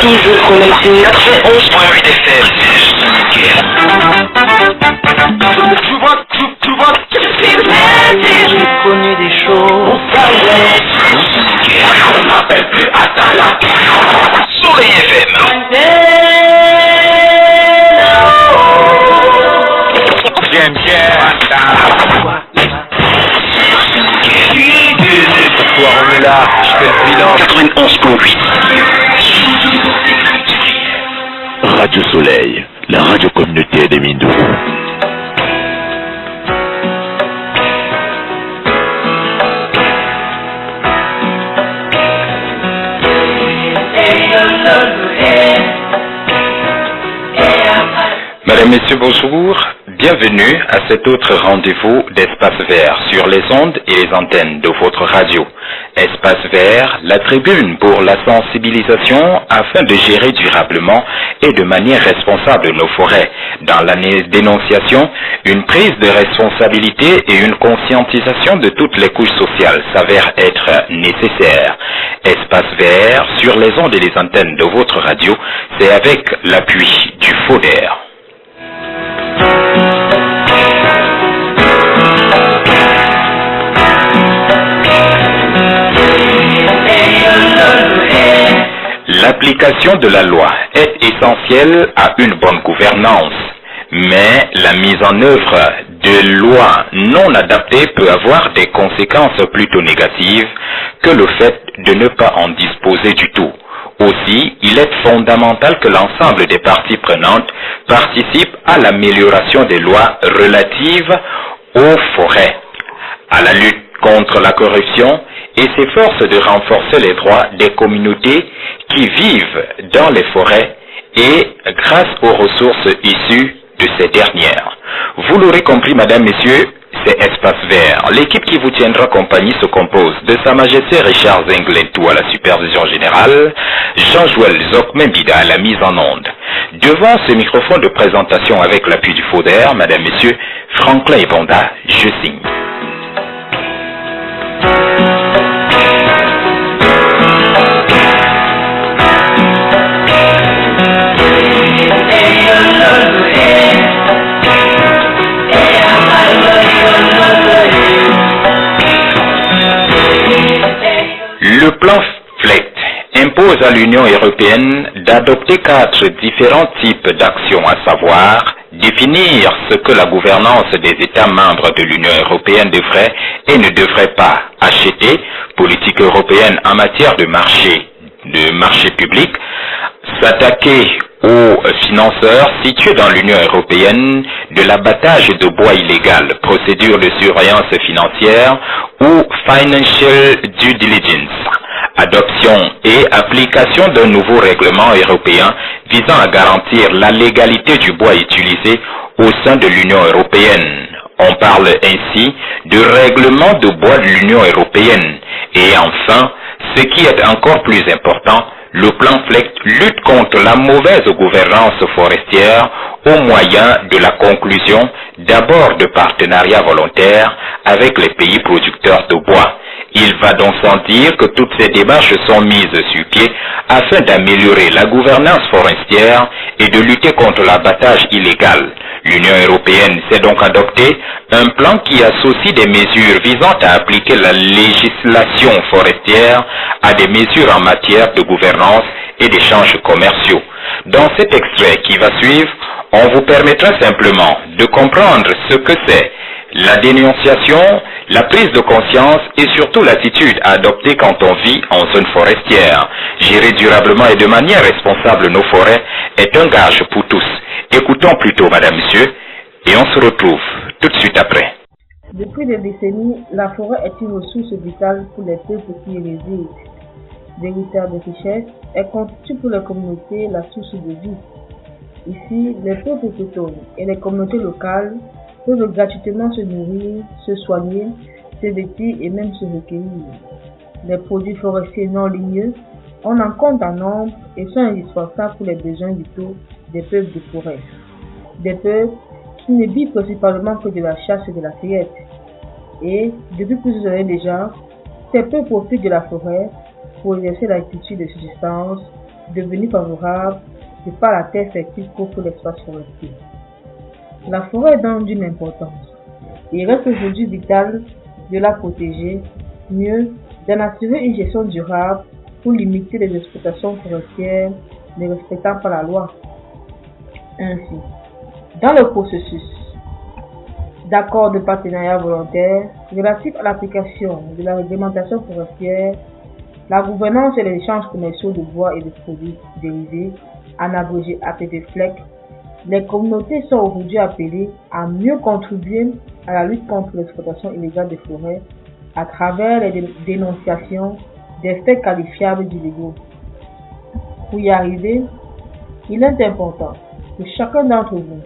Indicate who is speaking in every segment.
Speaker 1: toujours connecté.
Speaker 2: 91.8 FM.
Speaker 1: J'ai connu des choses.
Speaker 2: On n'appelle plus Atala. Soleil FM. J'aime bien. Ce soir on est là, je fais le bilan. 91.8.
Speaker 3: Radio Soleil, la radio communautaire des Mindou.
Speaker 4: Mesdames, Messieurs, bonjour. Bienvenue à cet autre rendez-vous d'Espace Vert sur les ondes et les antennes de votre radio. Espace Vert, la tribune pour la sensibilisation afin de gérer durablement et de manière responsable nos forêts. Dans la dénonciation, une prise de responsabilité et une conscientisation de toutes les couches sociales s'avère être nécessaire. Espace Vert sur les ondes et les antennes de votre radio, c'est avec l'appui du FODER. L'application de la loi est essentielle à une bonne gouvernance, mais la mise en œuvre de lois non adaptées peut avoir des conséquences plutôt négatives que le fait de ne pas en disposer du tout. Aussi, il est fondamental que l'ensemble des parties prenantes participent à l'amélioration des lois relatives aux forêts, à la lutte contre la corruption et s'efforce de renforcer les droits des communautés qui vivent dans les forêts et grâce aux ressources issues de ces dernières. Vous l'aurez compris, Madame, Messieurs, c'est Espace Vert. L'équipe qui vous tiendra compagnie se compose de Sa Majesté Richard Zenglentou à la supervision générale, Jean-Joël Zokmembida à la mise en onde. Devant ce microphone de présentation avec l'appui du FODER, Madame, Messieurs, Franklin et Bonda, je signe. Le plan FLECT impose à l'Union européenne d'adopter 4 différents types d'actions, à savoir définir ce que la gouvernance des États membres de l'Union européenne devrait et ne devrait pas acheter, politique européenne en matière de marché public, s'attaquer aux financeurs situés dans l'Union européenne de l'abattage de bois illégal, procédure de surveillance financière ou financial due diligence, adoption et application d'un nouveau règlement européen visant à garantir la légalité du bois utilisé au sein de l'Union européenne. On parle ainsi de règlement de bois de l'Union européenne. Et enfin, ce qui est encore plus important, le plan FLECT lutte contre la mauvaise gouvernance forestière au moyen de la conclusion d'abord de partenariats volontaires avec les pays producteurs de bois. Il va donc sans dire que toutes ces démarches sont mises sur pied afin d'améliorer la gouvernance forestière et de lutter contre l'abattage illégal. L'Union européenne s'est donc adopté un plan qui associe des mesures visant à appliquer la législation forestière à des mesures en matière de gouvernance et d'échanges commerciaux. Dans cet extrait qui va suivre, on vous permettra simplement de comprendre ce que c'est la dénonciation, la prise de conscience et surtout l'attitude à adopter quand on vit en zone forestière. Gérer durablement et de manière responsable nos forêts est un gage pour tous. Écoutons plutôt, Madame, Monsieur, et on se retrouve tout de suite après.
Speaker 5: Depuis des décennies, la forêt est une ressource vitale pour les peuples qui y résident. Véritable richesse, elle constitue pour les communautés la source de vie. Ici, les peuples autochtones et les communautés locales peuvent gratuitement se nourrir, se soigner, se vêtir et même se recueillir. Les produits forestiers non ligneux en compte en nombre et sont indispensables pour les besoins vitaux des peuples de forêt. Des peuples qui ne vivent principalement que de la chasse et de la cueillette. Et, depuis plusieurs années déjà, ces peuples profitent de la forêt pour exercer l'activité de subsistance, devenue favorable de par la terre fertile qu'offre l'espace forestier. La forêt est donc d'une importance. Il reste aujourd'hui vital de la protéger, mieux d'en assurer une gestion durable pour limiter les exploitations forestières ne respectant pas la loi. Ainsi, dans le processus d'accord de partenariat volontaire relatif à l'application de la réglementation forestière, la gouvernance et les échanges commerciaux de bois et de produits dérivés, en abrégé APP-FLEC, les communautés sont aujourd'hui appelées à mieux contribuer à la lutte contre l'exploitation illégale des forêts à travers les dénonciations des faits qualifiables d'illégaux. Pour y arriver, il est important que chacun d'entre vous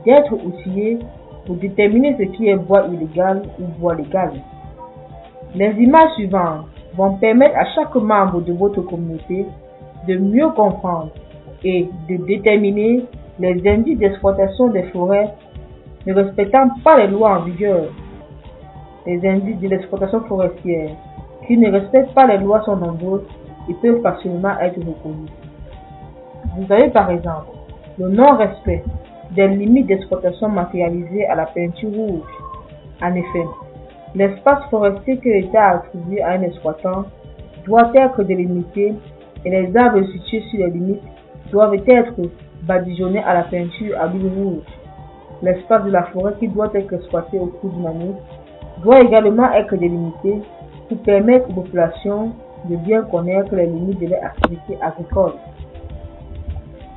Speaker 5: d'être outillé pour déterminer ce qui est bois illégal ou bois légal. Les images suivantes vont permettre à chaque membre de votre communauté de mieux comprendre et de déterminer les indices d'exploitation des forêts ne respectant pas les lois en vigueur. Les indices de l'exploitation forestière qui ne respectent pas les lois sont nombreux et peuvent facilement être reconnus. Vous avez par exemple le non-respect des limites d'exploitation matérialisées à la peinture rouge. En effet, l'espace forestier que l'État a attribué à un exploitant doit être délimité et les arbres situés sur les limites doivent être badigeonnés à la peinture à l'huile rouge. L'espace de la forêt qui doit être exploité au cours d'une année doit également être délimité pour permettre aux populations de bien connaître les limites de leur activité agricole.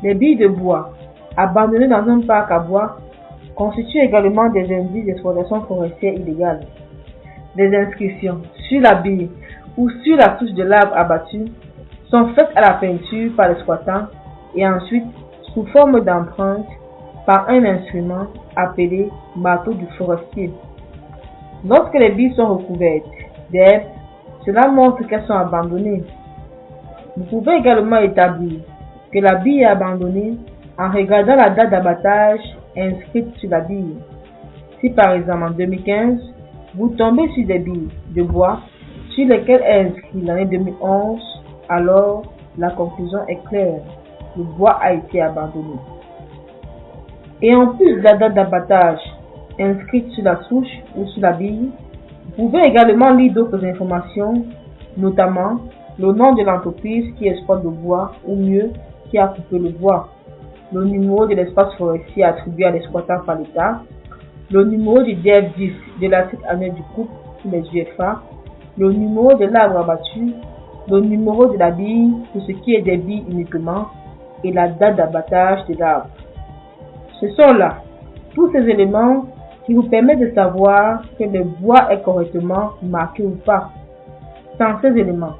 Speaker 5: Les billes de bois abandonnées dans un parc à bois constituent également des indices d'exploitation forestière illégale. Les inscriptions sur la bille ou sur la touche de l'arbre abattu sont faites à la peinture par l'exploitant et ensuite sous forme d'empreinte par un instrument appelé marteau du forestier. Lorsque les billes sont recouvertes d'herbe, cela montre qu'elles sont abandonnées. Vous pouvez également établir que la bille est abandonnée en regardant la date d'abattage inscrite sur la bille. Si par exemple en 2015, vous tombez sur des billes de bois sur lesquelles est inscrit l'année 2011, alors la conclusion est claire, le bois a été abandonné. Et en plus de la date d'abattage inscrite sur la souche ou sur la bille, vous pouvez également lire d'autres informations, notamment le nom de l'entreprise qui exploite le bois ou mieux qui a coupé le bois, le numéro de l'espace forestier attribué à l'exploitant par l'État, le numéro du DF10 de l'article annuel du couple pour les UFA, le numéro de l'arbre abattu, le numéro de la bille pour ce qui est des billes uniquement et la date d'abattage de l'arbre. Ce sont là tous ces éléments qui vous permettent de savoir que le bois est correctement marqué ou pas. Sans ces éléments,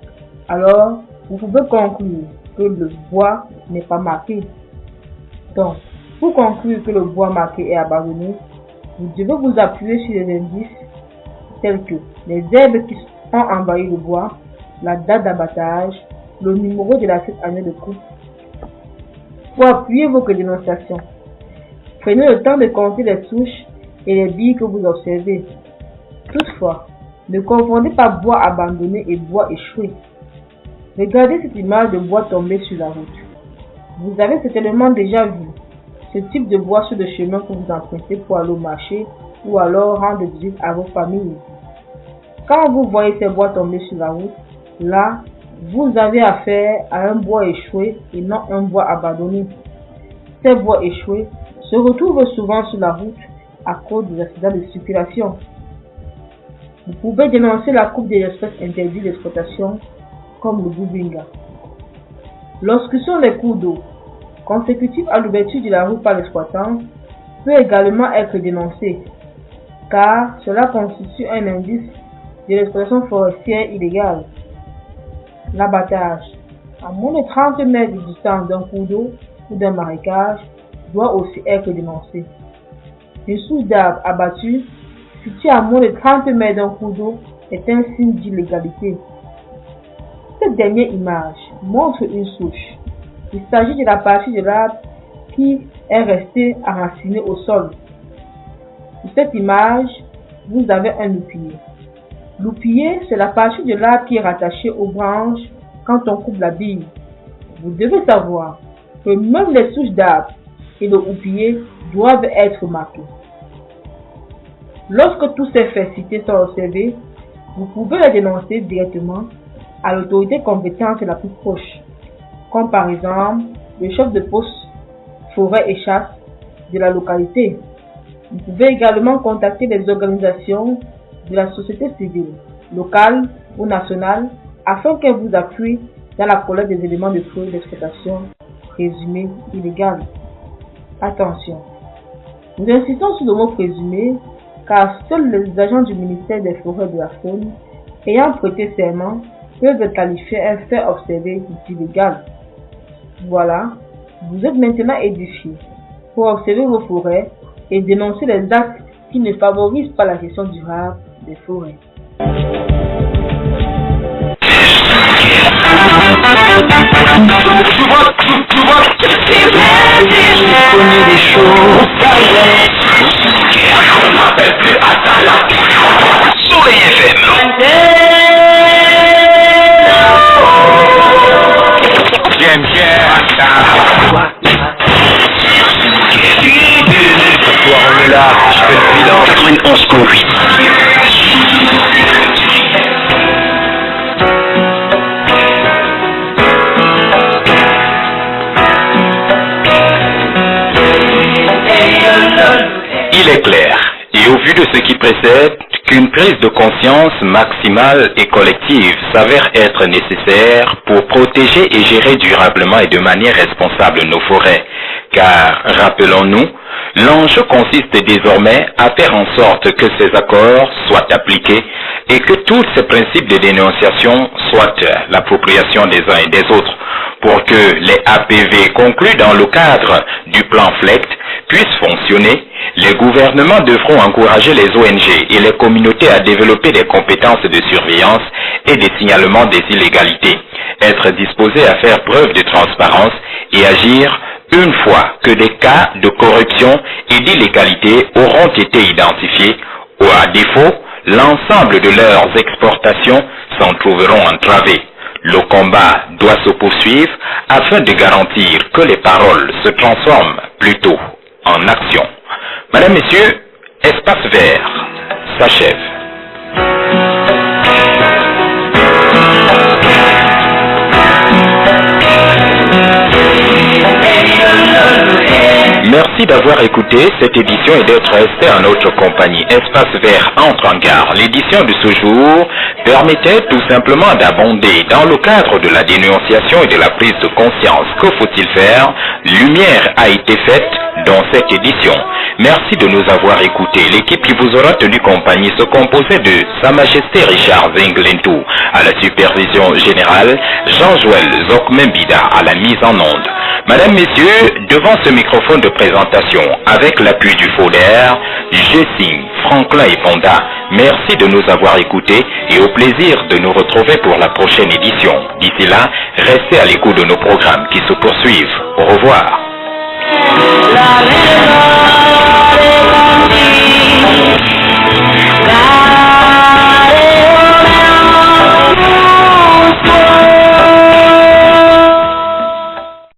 Speaker 5: alors vous pouvez conclure que le bois n'est pas marqué. Donc, pour conclure que le bois marqué est abandonné, vous devez vous appuyer sur les indices tels que les herbes qui ont envahi le bois, la date d'abattage, le numéro de l'article annuel de coupe. Pour appuyer votre dénonciation, prenez le temps de compter les touches et les billes que vous observez. Toutefois, ne confondez pas bois abandonné et bois échoué. Regardez cette image de bois tombé sur la route. Vous avez certainement déjà vu ce type de bois sur le chemin que vous empruntez pour aller au marché ou alors rendre visite à vos familles. Quand vous voyez ces bois tomber sur la route, là, vous avez affaire à un bois échoué et non un bois abandonné. Ces bois échoués se retrouvent souvent sur la route à cause des accidents de circulation. Vous pouvez dénoncer la coupe des espèces interdites d'exploitation comme le bubinga. Lorsque sont les cours d'eau consécutifs à l'ouverture de la route par l'exploitant peut également être dénoncé car cela constitue un indice de l'exploitation forestière illégale. L'abattage à moins de 30 mètres de distance d'un cours d'eau ou d'un marécage doit aussi être dénoncé. Une souche d'arbre abattue située à moins de 30 mètres d'un cours d'eau est un signe d'illégalité. Cette dernière image montre une souche. Il s'agit de la partie de l'arbre qui est restée enracinée au sol. Sur cette image, vous avez un loupillier. Loupillier, c'est la partie de l'arbre qui est rattachée aux branches quand on coupe la bille. Vous devez savoir que même les souches d'arbres et de houppiers doivent être marquées. Lorsque tous ces faits cités sont observés, vous pouvez les dénoncer directement à l'autorité compétente la plus proche, comme par exemple le chef de poste forêt et chasse de la localité. Vous pouvez également contacter les organisations de la société civile, locale ou nationale, afin qu'elles vous appuient dans la collecte des éléments de preuve d'exploitation présumés illégales. Attention, nous insistons sur le mot présumé car seuls les agents du ministère des Forêts et de la Faune ayant prêté serment peuvent qualifier un fait observé d'illégal. Voilà, vous êtes maintenant édifiés pour observer vos forêts et dénoncer les actes qui ne favorisent pas la gestion durable des forêts.
Speaker 1: Je connais des choses.
Speaker 2: On n'appelle plus Atala. Soleil FM. J'aime bien Atala.
Speaker 3: Ce soir on est là, je fais le bilan. 91,8.
Speaker 4: Il est clair, et au vu de ce qui précède, qu'une prise de conscience maximale et collective s'avère être nécessaire pour protéger et gérer durablement et de manière responsable nos forêts. Car, rappelons-nous, l'enjeu consiste désormais à faire en sorte que ces accords soient appliqués et que tous ces principes de dénonciation soient l'appropriation des uns et des autres pour que les APV conclus dans le cadre du plan FLECT puissent fonctionner. Les gouvernements devront encourager les ONG et les communautés à développer des compétences de surveillance et de signalement des illégalités, être disposés à faire preuve de transparence et agir une fois que des cas de corruption et d'illégalité auront été identifiés, ou à défaut, l'ensemble de leurs exportations s'en trouveront entravées. Le combat doit se poursuivre afin de garantir que les paroles se transforment plutôt en action. Madame, Messieurs, Espace Vert s'achève. Merci d'avoir écouté cette édition et d'être resté en notre compagnie. Espace Vert entre en gare. L'édition de ce jour permettait tout simplement d'abonder dans le cadre de la dénonciation et de la prise de conscience. Que faut-il faire? Lumière a été faite dans cette édition. Merci de nous avoir écoutés. L'équipe qui vous aura tenu compagnie se composait de Sa Majesté Richard Zenglentou à la supervision générale, Jean-Joël Zokmembida à la mise en onde. Madame, Messieurs, devant ce microphone de présentation, avec l'appui du FODER, je signe Franklin et Fonda. Merci de nous avoir écoutés et au plaisir de nous retrouver pour la prochaine édition. D'ici là, restez à l'écoute de nos programmes qui se poursuivent. Au revoir.